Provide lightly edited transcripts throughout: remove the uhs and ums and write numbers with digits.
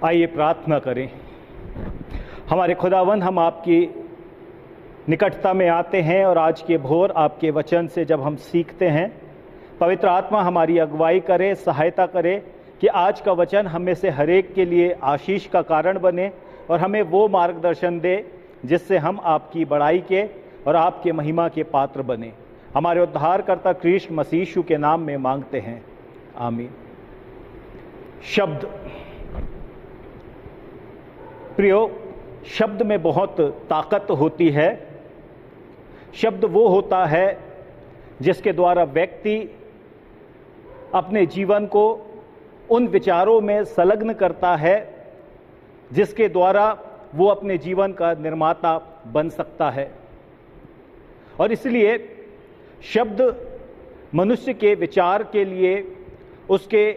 आइए प्रार्थना करें। हमारे खुदावंद, हम आपकी निकटता में आते हैं और आज के भोर आपके वचन से जब हम सीखते हैं, पवित्र आत्मा हमारी अगुवाई करे, सहायता करे कि आज का वचन हमें से हर एक के लिए आशीष का कारण बने और हमें वो मार्गदर्शन दे जिससे हम आपकी बड़ाई के और आपके महिमा के पात्र बने। हमारे उद्धारकर्ता कृष्ण मसीह यीशु के नाम में मांगते हैं, आमीन। शब्द। प्रियो, शब्द में बहुत ताकत होती है। शब्द वो होता है जिसके द्वारा व्यक्ति अपने जीवन को उन विचारों में संलग्न करता है जिसके द्वारा वो अपने जीवन का निर्माता बन सकता है। और इसलिए शब्द मनुष्य के विचार के लिए, उसके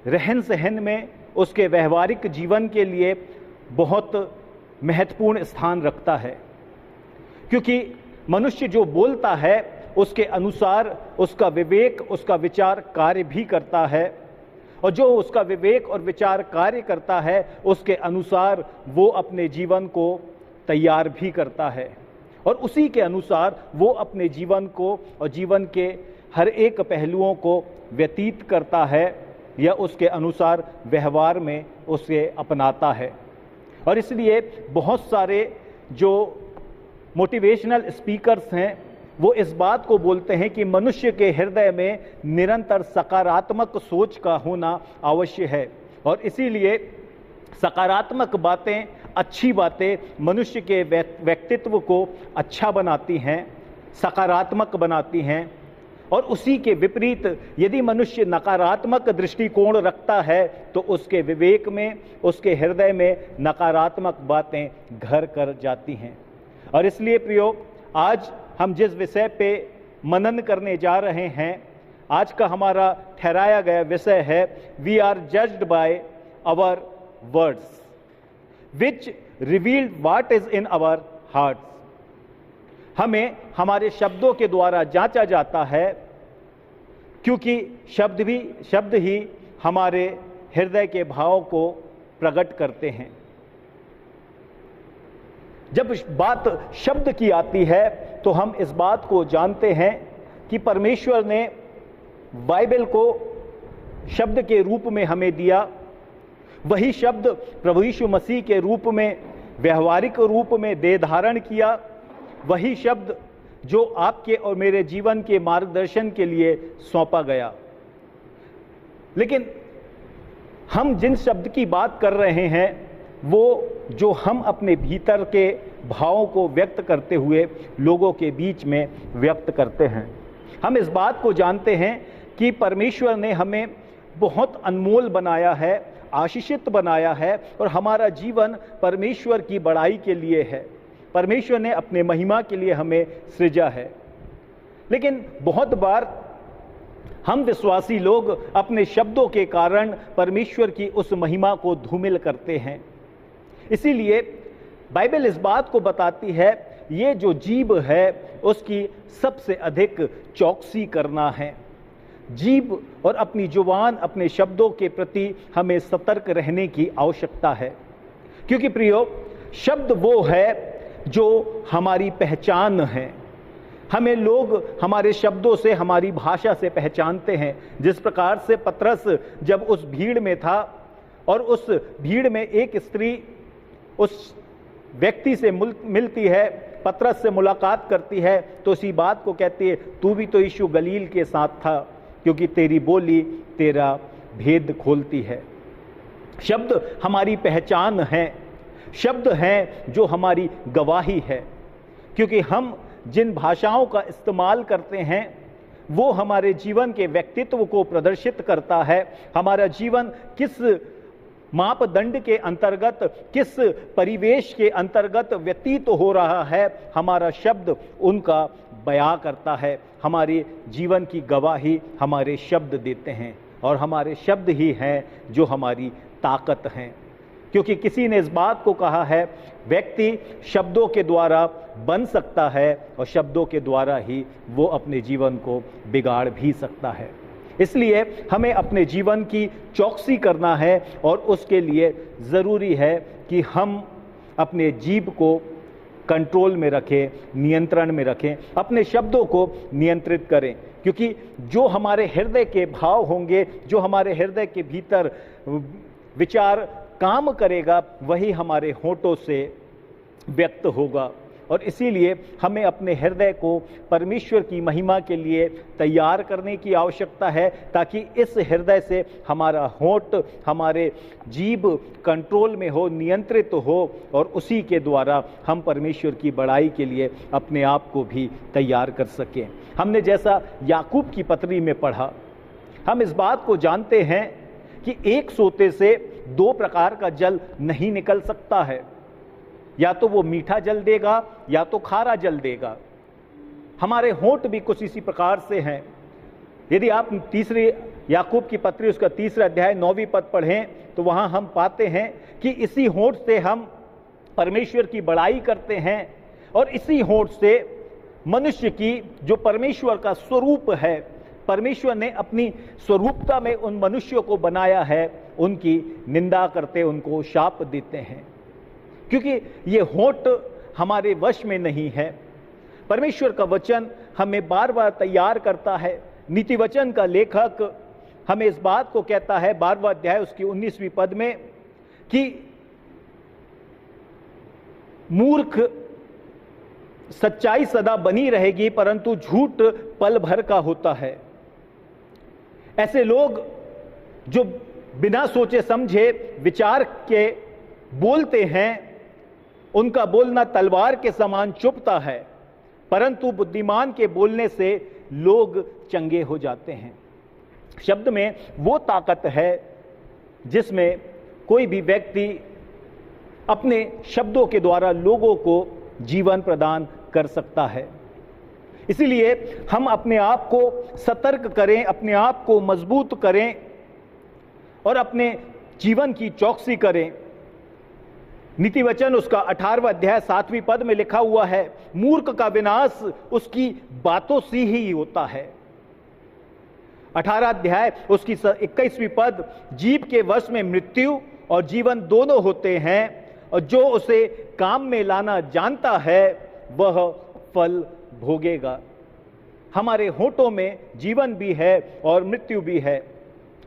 रहन सहन में, उसके व्यवहारिक जीवन के लिए बहुत महत्वपूर्ण स्थान रखता है, क्योंकि मनुष्य जो बोलता है उसके अनुसार उसका विवेक, उसका विचार कार्य भी करता है, और जो उसका विवेक और विचार कार्य करता है उसके अनुसार वो अपने जीवन को तैयार भी करता है, और उसी के अनुसार वो अपने जीवन को और जीवन के हर एक पहलुओं को व्यतीत करता है या उसके अनुसार व्यवहार में उसे अपनाता है। और इसलिए बहुत सारे जो मोटिवेशनल स्पीकर्स हैं वो इस बात को बोलते हैं कि मनुष्य के हृदय में निरंतर सकारात्मक सोच का होना आवश्यक है, और इसीलिए सकारात्मक बातें, अच्छी बातें मनुष्य के व्यक्तित्व को अच्छा बनाती हैं, सकारात्मक बनाती हैं। और उसी के विपरीत यदि मनुष्य नकारात्मक दृष्टिकोण रखता है तो उसके विवेक में, उसके हृदय में नकारात्मक बातें घर कर जाती हैं। और इसलिए प्रियो, आज हम जिस विषय पे मनन करने जा रहे हैं, आज का हमारा ठहराया गया विषय है we are judged by our words which revealed what is in our hearts. हमें हमारे शब्दों के द्वारा जांचा जाता है, क्योंकि शब्द ही हमारे हृदय के भाव को प्रकट करते हैं। जब बात शब्द की आती है तो हम इस बात को जानते हैं कि परमेश्वर ने बाइबल को शब्द के रूप में हमें दिया। वही शब्द प्रभु यीशु मसीह के रूप में, व्यवहारिक रूप में देह धारण किया। वही शब्द जो आपके और मेरे जीवन के मार्गदर्शन के लिए सौंपा गया। लेकिन हम जिन शब्द की बात कर रहे हैं वो जो हम अपने भीतर के भावों को व्यक्त करते हुए लोगों के बीच में व्यक्त करते हैं। हम इस बात को जानते हैं कि परमेश्वर ने हमें बहुत अनमोल बनाया है, आशीषित बनाया है, और हमारा जीवन परमेश्वर की बड़ाई के लिए है। परमेश्वर ने अपने महिमा के लिए हमें सृजा है। लेकिन बहुत बार हम विश्वासी लोग अपने शब्दों के कारण परमेश्वर की उस महिमा को धूमिल करते हैं। इसीलिए बाइबल इस बात को बताती है, ये जो जीभ है उसकी सबसे अधिक चौकसी करना है। जीभ और अपनी जुबान, अपने शब्दों के प्रति हमें सतर्क रहने की आवश्यकता है, क्योंकि प्रियो, शब्द वो है जो हमारी पहचान है। हमें लोग हमारे शब्दों से, हमारी भाषा से पहचानते हैं। जिस प्रकार से पतरस जब उस भीड़ में था और उस भीड़ में एक स्त्री उस व्यक्ति से मिलती है, पतरस से मुलाकात करती है, तो इसी बात को कहती है, तू भी तो यीशु गलील के साथ था, क्योंकि तेरी बोली तेरा भेद खोलती है। शब्द हमारी पहचान है, शब्द हैं जो हमारी गवाही है, क्योंकि हम जिन भाषाओं का इस्तेमाल करते हैं वो हमारे जीवन के व्यक्तित्व को प्रदर्शित करता है। हमारा जीवन किस मापदंड के अंतर्गत, किस परिवेश के अंतर्गत व्यतीत हो रहा है, हमारा शब्द उनका बयां करता है। हमारे जीवन की गवाही हमारे शब्द देते हैं, और हमारे शब्द ही हैं जो हमारी ताकत हैं। क्योंकि किसी ने इस बात को कहा है, व्यक्ति शब्दों के द्वारा बन सकता है और शब्दों के द्वारा ही वो अपने जीवन को बिगाड़ भी सकता है। इसलिए हमें अपने जीवन की चौकसी करना है और उसके लिए ज़रूरी है कि हम अपने जीभ को कंट्रोल में रखें, नियंत्रण में रखें, अपने शब्दों को नियंत्रित करें, क्योंकि जो हमारे हृदय के भाव होंगे, जो हमारे हृदय के भीतर विचार काम करेगा, वही हमारे होठों से व्यक्त होगा। और इसीलिए हमें अपने हृदय को परमेश्वर की महिमा के लिए तैयार करने की आवश्यकता है, ताकि इस हृदय से हमारा होठ, हमारे जीभ कंट्रोल में हो, नियंत्रित हो, और उसी के द्वारा हम परमेश्वर की बड़ाई के लिए अपने आप को भी तैयार कर सकें। हमने जैसा याकूब की पत्री में पढ़ा, हम इस बात को जानते हैं कि एक सोते से दो प्रकार का जल नहीं निकल सकता है, या तो वो मीठा जल देगा या तो खारा जल देगा। हमारे होंठ भी कुछ इसी प्रकार से हैं। यदि आप तीसरी याकूब की पत्री उसका 3 अध्याय 9वीं पद पढ़ें तो वहां हम पाते हैं कि इसी होंठ से हम परमेश्वर की बड़ाई करते हैं, और इसी होंठ से मनुष्य की जो परमेश्वर का स्वरूप है, परमेश्वर ने अपनी स्वरूपता में उन मनुष्यों को बनाया है, उनकी निंदा करते, उनको शाप देते हैं, क्योंकि ये होंठ हमारे वश में नहीं है। परमेश्वर का वचन हमें बार बार तैयार करता है। नीति वचन का लेखक हमें इस बात को कहता है 12वां अध्याय उसकी 19वीं पद में कि मूर्ख सच्चाई सदा बनी रहेगी परंतु झूठ पल भर का होता है। ऐसे लोग जो बिना सोचे समझे विचार के बोलते हैं, उनका बोलना तलवार के समान चुभता है, परंतु बुद्धिमान के बोलने से लोग चंगे हो जाते हैं। शब्द में वो ताकत है जिसमें कोई भी व्यक्ति अपने शब्दों के द्वारा लोगों को जीवन प्रदान कर सकता है। इसीलिए हम अपने आप को सतर्क करें, अपने आप को मजबूत करें और अपने जीवन की चौकसी करें। नीति वचन उसका 18वां अध्याय 7वीं पद में लिखा हुआ है, मूर्ख का विनाश उसकी बातों से ही होता है। 18 अध्याय उसकी 21वीं पद, जीभ के वश में मृत्यु और जीवन दोनों होते हैं, और जो उसे काम में लाना जानता है वह फल भोगेगा। हमारे होठों में जीवन भी है और मृत्यु भी है,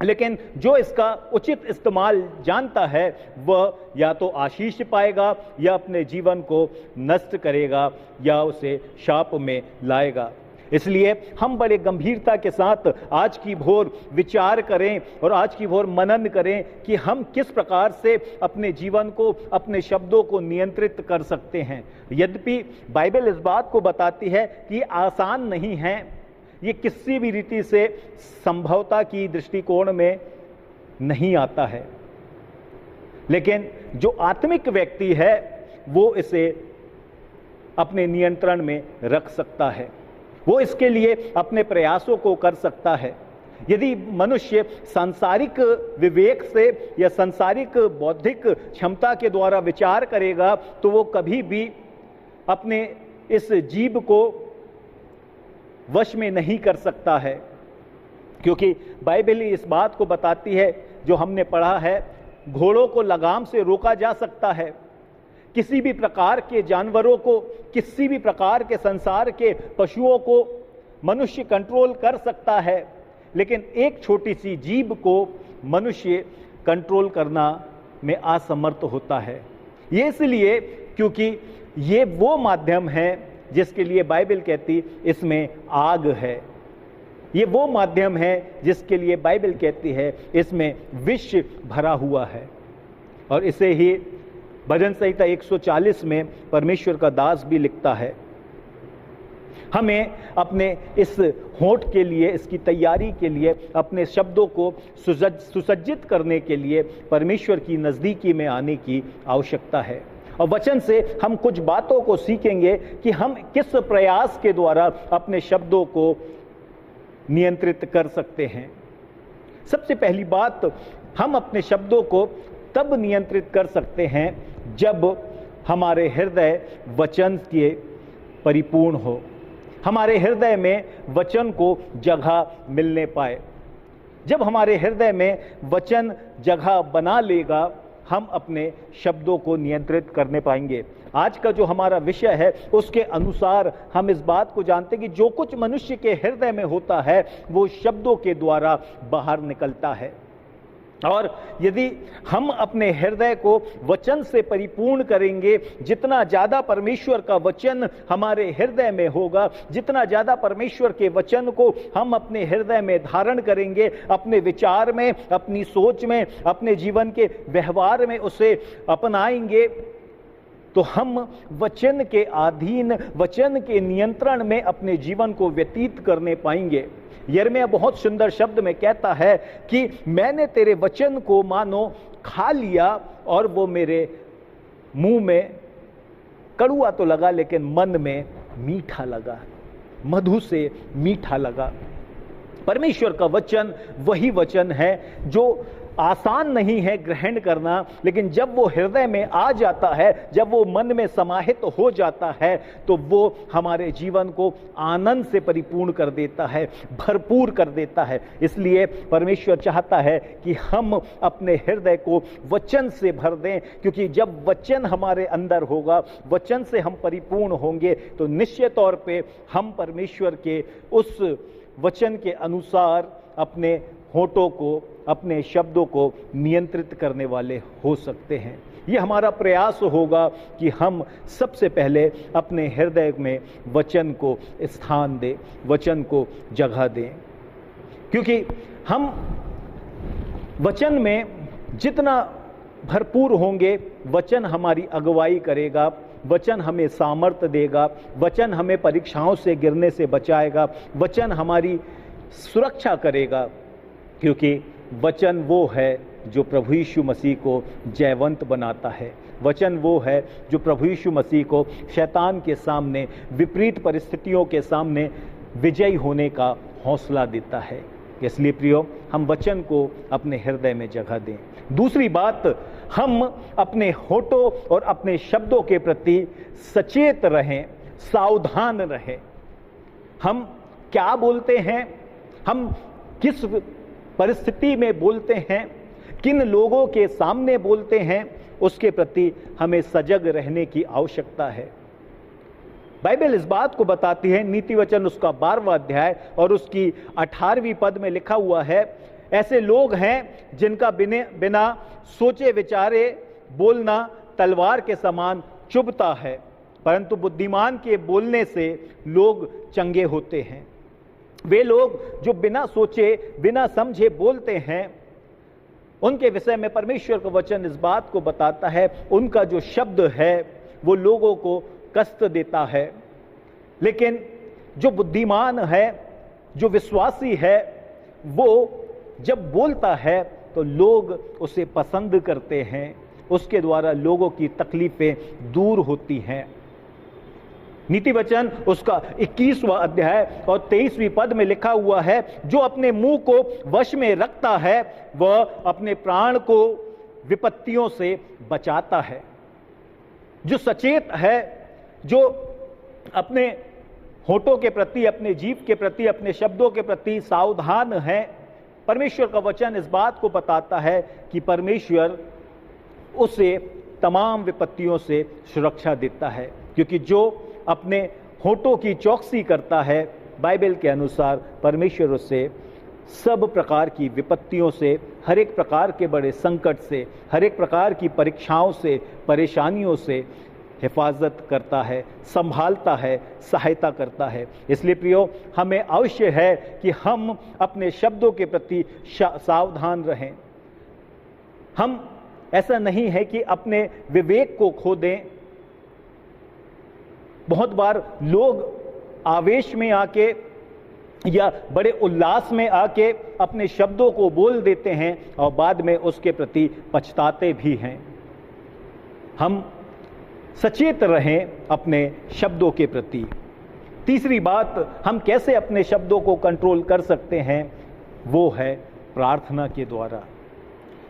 लेकिन जो इसका उचित इस्तेमाल जानता है वह या तो आशीष पाएगा या अपने जीवन को नष्ट करेगा या उसे शाप में लाएगा। इसलिए हम बड़े गंभीरता के साथ आज की भोर विचार करें और आज की भोर मनन करें कि हम किस प्रकार से अपने जीवन को, अपने शब्दों को नियंत्रित कर सकते हैं। यद्यपि बाइबल इस बात को बताती है कि आसान नहीं है, ये किसी भी रीति से संभवता की दृष्टिकोण में नहीं आता है, लेकिन जो आत्मिक व्यक्ति है वो इसे अपने नियंत्रण में रख सकता है, वो इसके लिए अपने प्रयासों को कर सकता है। यदि मनुष्य सांसारिक विवेक से या सांसारिक बौद्धिक क्षमता के द्वारा विचार करेगा तो वो कभी भी अपने इस जीभ को वश में नहीं कर सकता है, क्योंकि बाइबल इस बात को बताती है, जो हमने पढ़ा है, घोड़ों को लगाम से रोका जा सकता है, किसी भी प्रकार के जानवरों को, किसी भी प्रकार के संसार के पशुओं को मनुष्य कंट्रोल कर सकता है, लेकिन एक छोटी सी जीभ को मनुष्य कंट्रोल करना में असमर्थ होता है। ये इसलिए क्योंकि ये वो माध्यम है जिसके लिए बाइबल कहती इसमें आग है। ये वो माध्यम है जिसके लिए बाइबल कहती है इसमें विष भरा हुआ है। और इसे ही भजन संहिता 140 में परमेश्वर का दास भी लिखता है। हमें अपने इस होंठ के लिए, इसकी तैयारी के लिए, अपने शब्दों को सुसज्जित करने के लिए परमेश्वर की नज़दीकी में आने की आवश्यकता है। और वचन से हम कुछ बातों को सीखेंगे कि हम किस प्रयास के द्वारा अपने शब्दों को नियंत्रित कर सकते हैं। सबसे पहली बात, हम अपने शब्दों को तब नियंत्रित कर सकते हैं जब हमारे हृदय वचन के परिपूर्ण हो, हमारे हृदय में वचन को जगह मिलने पाए। जब हमारे हृदय में वचन जगह बना लेगा, हम अपने शब्दों को नियंत्रित करने पाएंगे। आज का जो हमारा विषय है उसके अनुसार हम इस बात को जानते हैं कि जो कुछ मनुष्य के हृदय में होता है वो शब्दों के द्वारा बाहर निकलता है। और यदि हम अपने हृदय को वचन से परिपूर्ण करेंगे, जितना ज़्यादा परमेश्वर का वचन हमारे हृदय में होगा, जितना ज़्यादा परमेश्वर के वचन को हम अपने हृदय में धारण करेंगे, अपने विचार में, अपनी सोच में, अपने जीवन के व्यवहार में उसे अपनाएंगे, तो हम वचन के अधीन, वचन के नियंत्रण में अपने जीवन को व्यतीत करने पाएंगे। यिर्मयाह बहुत सुंदर शब्द में कहता है कि मैंने तेरे वचन को मानो खा लिया और वो मेरे मुंह में कड़वा तो लगा लेकिन मन में मीठा लगा, मधु से मीठा लगा। परमेश्वर का वचन वही वचन है जो आसान नहीं है ग्रहण करना, लेकिन जब वो हृदय में आ जाता है, जब वो मन में समाहित हो जाता है, तो वो हमारे जीवन को आनंद से परिपूर्ण कर देता है, भरपूर कर देता है। इसलिए परमेश्वर चाहता है कि हम अपने हृदय को वचन से भर दें, क्योंकि जब वचन हमारे अंदर होगा, वचन से हम परिपूर्ण होंगे, तो निश्चित तौर पे हम परमेश्वर के उस वचन के अनुसार अपने होठों को, अपने शब्दों को नियंत्रित करने वाले हो सकते हैं। ये हमारा प्रयास होगा कि हम सबसे पहले अपने हृदय में वचन को स्थान दें, वचन को जगह दें, क्योंकि हम वचन में जितना भरपूर होंगे, वचन हमारी अगुवाई करेगा, वचन हमें सामर्थ्य देगा, वचन हमें परीक्षाओं से गिरने से बचाएगा, वचन हमारी सुरक्षा करेगा, क्योंकि वचन वो है जो प्रभु यीशु मसीह को जयवंत बनाता है। वचन वो है जो प्रभु यीशु मसीह को शैतान के सामने, विपरीत परिस्थितियों के सामने विजयी होने का हौसला देता है। इसलिए प्रियो, हम वचन को अपने हृदय में जगह दें। दूसरी बात, हम अपने होठों और अपने शब्दों के प्रति सचेत रहें, सावधान रहें। हम क्या बोलते हैं, हम किस परिस्थिति में बोलते हैं, किन लोगों के सामने बोलते हैं, उसके प्रति हमें सजग रहने की आवश्यकता है। बाइबल इस बात को बताती है, नीति वचन उसका 12वां अध्याय और उसकी 18वीं पद में लिखा हुआ है, ऐसे लोग हैं जिनका बिना सोचे विचारे बोलना तलवार के समान चुभता है, परंतु बुद्धिमान के बोलने से लोग चंगे होते हैं। वे लोग जो बिना सोचे, बिना समझे बोलते हैं, उनके विषय में परमेश्वर का वचन इस बात को बताता है, उनका जो शब्द है वो लोगों को कष्ट देता है, लेकिन जो बुद्धिमान है, जो विश्वासी है, वो जब बोलता है तो लोग उसे पसंद करते हैं, उसके द्वारा लोगों की तकलीफें दूर होती हैं। नीति वचन उसका 21वां अध्याय और 23वीं पद में लिखा हुआ है, जो अपने मुंह को वश में रखता है वह अपने प्राण को विपत्तियों से बचाता है। जो सचेत है, जो अपने होठों के प्रति, अपने जीव के प्रति, अपने शब्दों के प्रति सावधान है, परमेश्वर का वचन इस बात को बताता है कि परमेश्वर उसे तमाम विपत्तियों से सुरक्षा देता है, क्योंकि जो अपने होठों की चौकसी करता है, बाइबल के अनुसार परमेश्वर उससे सब प्रकार की विपत्तियों से, हर एक प्रकार के बड़े संकट से, हर एक प्रकार की परीक्षाओं से, परेशानियों से हिफाजत करता है, संभालता है, सहायता करता है। इसलिए प्रियो, हमें अवश्य है कि हम अपने शब्दों के प्रति सावधान रहें। हम ऐसा नहीं है कि अपने विवेक को खो दें। बहुत बार लोग आवेश में आके या बड़े उल्लास में आके अपने शब्दों को बोल देते हैं और बाद में उसके प्रति पछताते भी हैं। हम सचेत रहें अपने शब्दों के प्रति। तीसरी बात, हम कैसे अपने शब्दों को कंट्रोल कर सकते हैं, वो है प्रार्थना के द्वारा।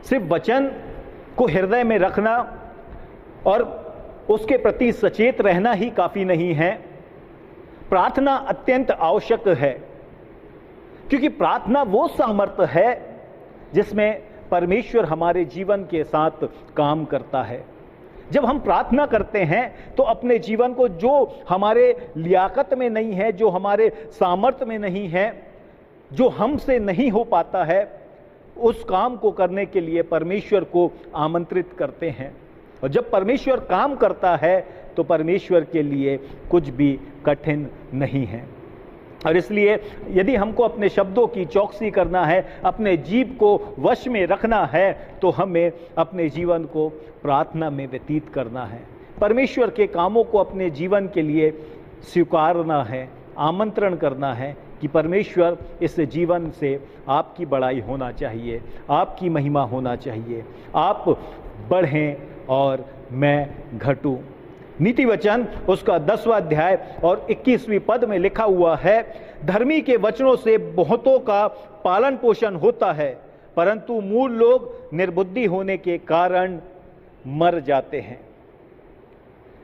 सिर्फ वचन को हृदय में रखना और उसके प्रति सचेत रहना ही काफी नहीं है। प्रार्थना अत्यंत आवश्यक है। क्योंकि प्रार्थना वो सामर्थ्य है जिसमें परमेश्वर हमारे जीवन के साथ काम करता है। जब हम प्रार्थना करते हैं तो अपने जीवन को, जो हमारे लियाकत में नहीं है, जो हमारे सामर्थ्य में नहीं है, जो हमसे नहीं हो पाता है, उस काम को करने के लिए परमेश्वर को आमंत्रित करते हैं। और जब परमेश्वर काम करता है तो परमेश्वर के लिए कुछ भी कठिन नहीं है। और इसलिए यदि हमको अपने शब्दों की चौकसी करना है, अपने जीव को वश में रखना है, तो हमें अपने जीवन को प्रार्थना में व्यतीत करना है। परमेश्वर के कामों को अपने जीवन के लिए स्वीकारना है, आमंत्रण करना है कि परमेश्वर, इस जीवन से आपकी बड़ाई होना चाहिए, आपकी महिमा होना चाहिए, आप बढ़ें और मैं घटूं। नीति वचन उसका 10वां अध्याय और 21वीं पद में लिखा हुआ है, धर्मी के वचनों से बहुतों का पालन पोषण होता है, परंतु मूल लोग निर्बुद्धि होने के कारण मर जाते हैं।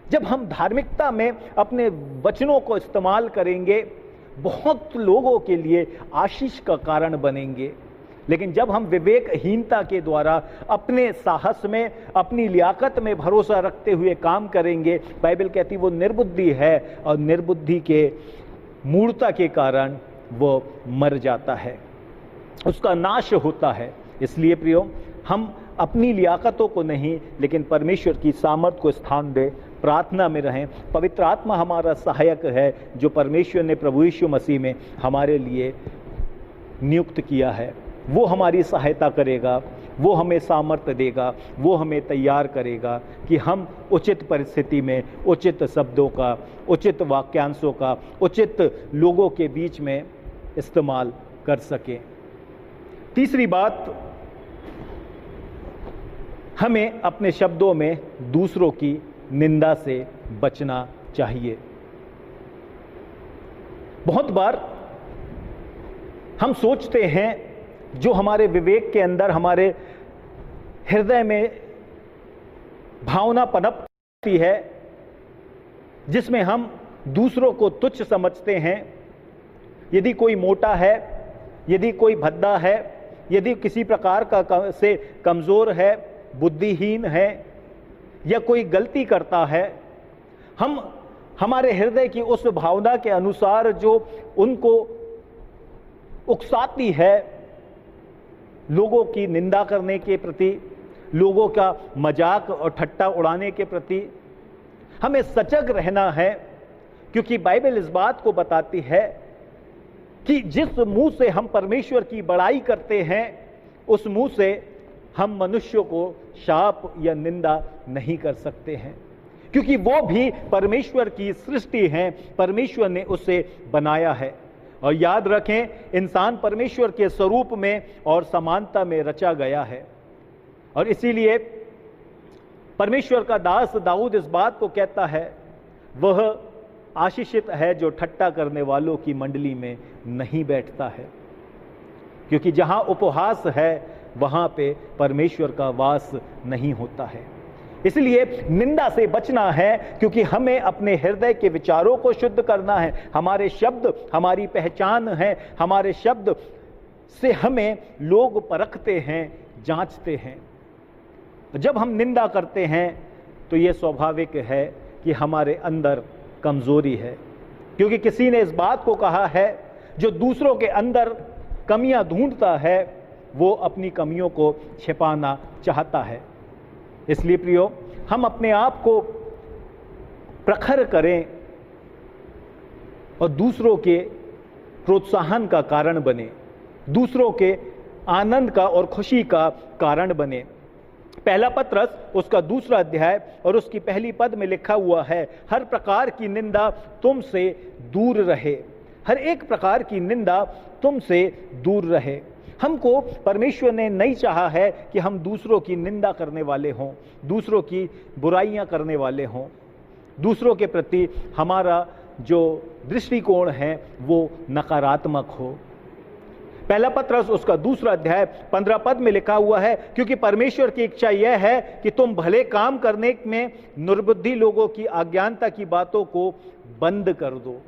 जब हम धार्मिकता में अपने वचनों को इस्तेमाल करेंगे, बहुत लोगों के लिए आशीष का कारण बनेंगे। लेकिन जब हम विवेकहीनता के द्वारा अपने साहस में, अपनी लियाकत में भरोसा रखते हुए काम करेंगे, बाइबल कहती वो निर्बुद्धि है और निर्बुद्धि के मूर्खता के कारण वो मर जाता है, उसका नाश होता है। इसलिए प्रियो, हम अपनी लियाकतों को नहीं लेकिन परमेश्वर की सामर्थ को स्थान दें, प्रार्थना में रहें। पवित्र आत्मा हमारा सहायक है, जो परमेश्वर ने प्रभु यीशु मसीह में हमारे लिए नियुक्त किया है। वो हमारी सहायता करेगा, वो हमें सामर्थ्य देगा, वो हमें तैयार करेगा कि हम उचित परिस्थिति में उचित शब्दों का, उचित वाक्यांशों का, उचित लोगों के बीच में इस्तेमाल कर सकें। तीसरी बात, हमें अपने शब्दों में दूसरों की निंदा से बचना चाहिए। बहुत बार हम सोचते हैं, जो हमारे विवेक के अंदर, हमारे हृदय में भावना पनपती है, जिसमें हम दूसरों को तुच्छ समझते हैं। यदि कोई मोटा है, यदि कोई भद्दा है, यदि किसी प्रकार का से कमजोर है, बुद्धिहीन है, या कोई गलती करता है, हम हमारे हृदय की उस भावना के अनुसार जो उनको उकसाती है, लोगों की निंदा करने के प्रति, लोगों का मजाक और ठट्टा उड़ाने के प्रति हमें सजग रहना है। क्योंकि बाइबल इस बात को बताती है कि जिस मुंह से हम परमेश्वर की बड़ाई करते हैं, उस मुंह से हम मनुष्यों को शाप या निंदा नहीं कर सकते हैं, क्योंकि वो भी परमेश्वर की सृष्टि है, परमेश्वर ने उसे बनाया है। और याद रखें, इंसान परमेश्वर के स्वरूप में और समानता में रचा गया है। और इसीलिए परमेश्वर का दास दाऊद इस बात को कहता है, वह आशीषित है जो ठट्टा करने वालों की मंडली में नहीं बैठता है, क्योंकि जहां उपहास है वहां पे परमेश्वर का वास नहीं होता है। इसलिए निंदा से बचना है, क्योंकि हमें अपने हृदय के विचारों को शुद्ध करना है। हमारे शब्द हमारी पहचान है, हमारे शब्द से हमें लोग परखते हैं, जांचते हैं। जब हम निंदा करते हैं तो यह स्वाभाविक है कि हमारे अंदर कमजोरी है, क्योंकि किसी ने इस बात को कहा है, जो दूसरों के अंदर कमियां ढूंढता है वो अपनी कमियों को छिपाना चाहता है। इसलिए प्रियो, हम अपने आप को प्रखर करें और दूसरों के प्रोत्साहन का कारण बने, दूसरों के आनंद का और खुशी का कारण बने। पहला पत्रस उसका 2वां अध्याय और उसकी पहली पद में लिखा हुआ है, हर प्रकार की निंदा तुमसे दूर रहे। हर एक प्रकार की निंदा तुमसे दूर रहे। हमको परमेश्वर ने नहीं चाहा है कि हम दूसरों की निंदा करने वाले हों, दूसरों की बुराइयां करने वाले हों। दूसरों के प्रति हमारा जो दृष्टिकोण है वो नकारात्मक हो। पहला पत्रस उसका 2वां अध्याय 15 पद में लिखा हुआ है, क्योंकि परमेश्वर की इच्छा यह है कि तुम भले काम करने में निर्बुद्धि लोगों की अज्ञानता की बातों को बंद कर दो।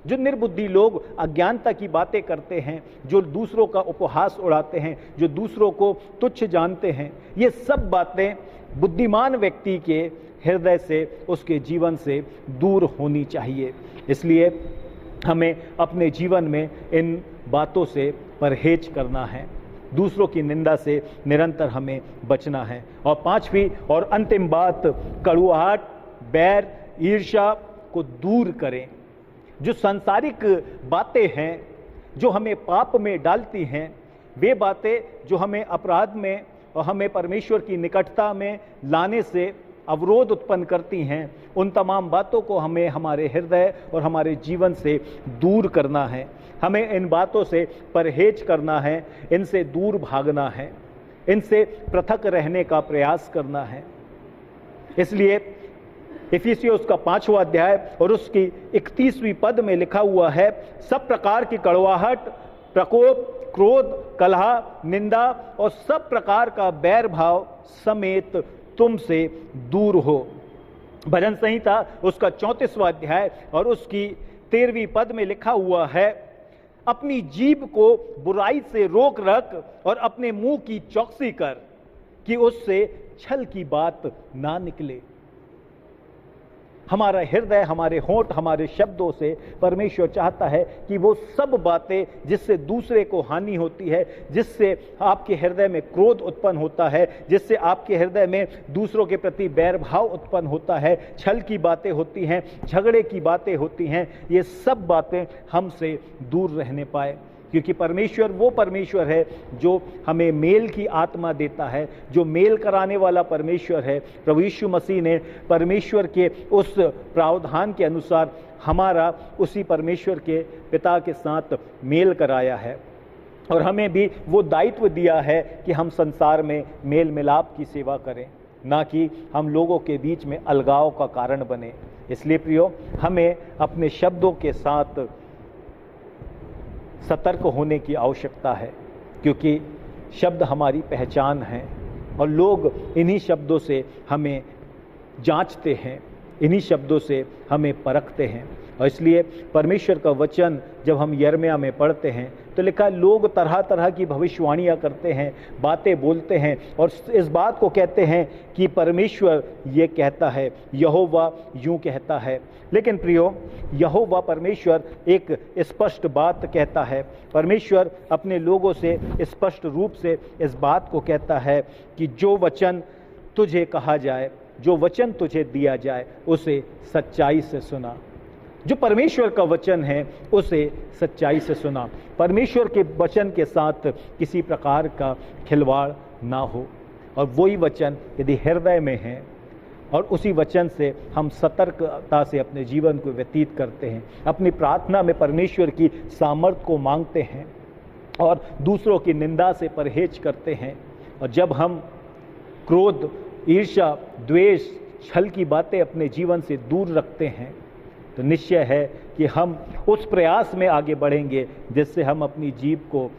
जो निर्बुद्धि लोग अज्ञानता की बातें करते हैं, जो दूसरों का उपहास उड़ाते हैं, जो दूसरों को तुच्छ जानते हैं, ये सब बातें बुद्धिमान व्यक्ति के हृदय से, उसके जीवन से दूर होनी चाहिए। इसलिए हमें अपने जीवन में इन बातों से परहेज करना है, दूसरों की निंदा से निरंतर हमें बचना है। और पांचवी और अंतिम बात, कड़ुआहट, बैर, ईर्ष्या को दूर करें। जो सांसारिक बातें हैं जो हमें पाप में डालती हैं, वे बातें जो हमें अपराध में और हमें परमेश्वर की निकटता में लाने से अवरोध उत्पन्न करती हैं, उन तमाम बातों को हमें हमारे हृदय और हमारे जीवन से दूर करना है। हमें इन बातों से परहेज करना है, इनसे दूर भागना है, इनसे पृथक रहने का प्रयास करना है। इसलिए इफिसियोस का 5वां अध्याय और उसकी 31वीं पद में लिखा हुआ है, सब प्रकार की कड़वाहट, प्रकोप, क्रोध, कलह, निंदा और सब प्रकार का बैर भाव समेत तुमसे दूर हो। भजन संहिता उसका 34वां अध्याय और उसकी 13वीं पद में लिखा हुआ है, अपनी जीभ को बुराई से रोक रख और अपने मुंह की चौकसी कर कि उससे छल की बात ना निकले। हमारा हृदय, हमारे होंठ, हमारे शब्दों से परमेश्वर चाहता है कि वो सब बातें जिससे दूसरे को हानि होती है, जिससे आपके हृदय में क्रोध उत्पन्न होता है, जिससे आपके हृदय में दूसरों के प्रति बैर भाव उत्पन्न होता है, छल की बातें होती हैं, झगड़े की बातें होती हैं, ये सब बातें हमसे दूर रहने पाए। क्योंकि परमेश्वर वो परमेश्वर है जो हमें मेल की आत्मा देता है, जो मेल कराने वाला परमेश्वर है। प्रभु यीशु मसीह ने परमेश्वर के उस प्रावधान के अनुसार हमारा उसी परमेश्वर के पिता के साथ मेल कराया है, और हमें भी वो दायित्व दिया है कि हम संसार में मेल मिलाप की सेवा करें, ना कि हम लोगों के बीच में अलगाव का कारण बने। इसलिए प्रियो, हमें अपने शब्दों के साथ सतर्क होने की आवश्यकता है, क्योंकि शब्द हमारी पहचान है और लोग इन्हीं शब्दों से हमें जांचते हैं, इन्हीं शब्दों से हमें परखते हैं। और इसलिए परमेश्वर का वचन जब हम यिर्मयाह में पढ़ते हैं तो लिखा, लोग तरह तरह की भविष्यवाणियाँ करते हैं, बातें बोलते हैं और इस बात को कहते हैं कि परमेश्वर ये कहता है, यहोवा यूँ कहता है। लेकिन प्रियो, यहोवा परमेश्वर एक स्पष्ट बात कहता है। परमेश्वर अपने लोगों से स्पष्ट रूप से इस बात को कहता है कि जो वचन तुझे कहा जाए, जो वचन तुझे दिया जाए, उसे सच्चाई से सुना। जो परमेश्वर का वचन है उसे सच्चाई से सुना। परमेश्वर के वचन के साथ किसी प्रकार का खिलवाड़ ना हो, और वही वचन यदि हृदय में है और उसी वचन से हम सतर्कता से अपने जीवन को व्यतीत करते हैं, अपनी प्रार्थना में परमेश्वर की सामर्थ को मांगते हैं और दूसरों की निंदा से परहेज करते हैं, और जब हम क्रोध, ईर्ष्या, द्वेष, छल की बातें अपने जीवन से दूर रखते हैं, तो निश्चय है कि हम उस प्रयास में आगे बढ़ेंगे जिससे हम अपनी जीभ को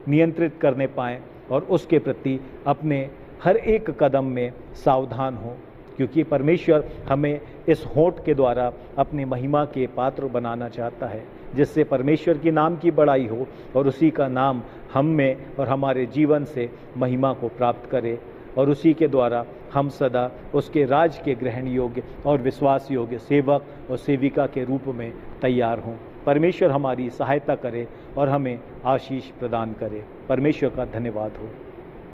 नियंत्रित करने पाएँ और उसके प्रति अपने हर एक कदम में सावधान हों। क्योंकि परमेश्वर हमें इस होंठ के द्वारा अपनी महिमा के पात्र बनाना चाहता है, जिससे परमेश्वर की नाम की बड़ाई हो और उसी का नाम हम में और हमारे जीवन से महिमा को प्राप्त करे, और उसी के द्वारा हम सदा उसके राज के ग्रहण योग्य और विश्वास योग्य सेवक और सेविका के रूप में तैयार हों। परमेश्वर हमारी सहायता करे और हमें आशीष प्रदान करे। परमेश्वर का धन्यवाद हो।